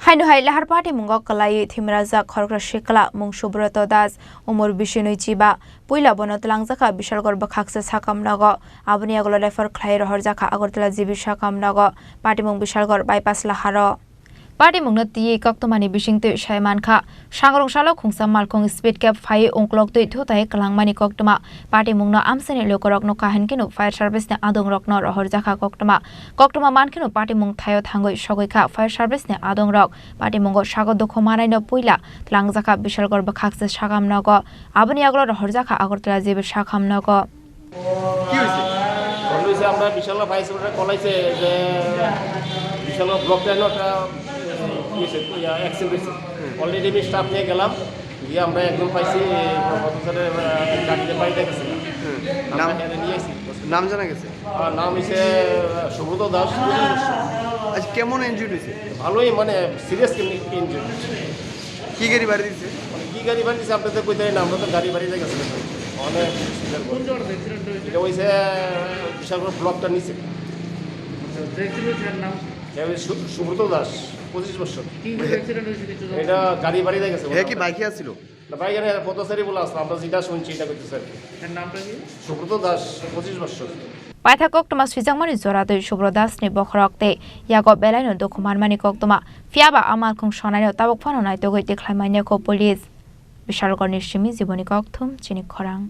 Haino Lahar Patimungo Kwlaiwi Thwimwrajak Khoroksa Sikla mung Subrata das umur 29 puila bonot langjaka bishalgor bakhaksa sakamnago aboni agolo refer khlai rohor jaka agortala jibi sakamnago Patimung bishalgor bypass Laharo Patimungno ti kaktomani bisingte saimankha sangrong salo khungsa malkhong speed cap phai onklok tui thutai kalangmani koktoma Patimungno amsani lokorokno kahenkenu fire service ne adongrokno rohor jaka koktoma mankenu Patimung thayo thangoi sogoikha fire service ne adongrok Patimungo sago dokho manaino puila langjaka bishalgor bakhaksa sakamnago aboni agolo rohor jaka agortala jibi sakamnago কি হইছে কলেজে আমরা বিশাল ফাইসটা কলেজে যে বিশাল block লাইনটা ইয়েছে accident already আমি staff নিয়ে গেলাম গিয়ে আমরা একদম পাইছি অফিসারের গাড়িতে বাইরে গেছে নাম নিয়ে আসি নাম জানা গেছে নাম হইছে সুব্রত দাস আচ্ছা কেমন ইনজুরি হয়েছে ভালোই মানে সিরিয়াস ইনজুরি কি গাড়ি বাড়ি দিয়েছে কি গাড়ি বাড়ি দিয়েছে আপনাদের কই দেয় না আমরা তো গাড়ি বাড়িতে গেছি অনেক এটা হইছে বিশাল ব্লকটা নিচে সুব্রত দাস 25 বছর এটা গাড়ি বাড়িতে গেছে কি বাইকে আসছিল না বাইকে পথচারী বলে আসলো আমরা যেটা শুনছি এটা করতেছে নামটা কি সুব্রত দাস 25 বছর Paitha koktoma swijangmani jorado Subrata ni bokhrokte yago belaino dokumanmani koktoma fiaba amal khung sonaino tabok phano nai togoi dekhlaimani ko police Bishalgor nishimi jiboni kokthum Chini Khorang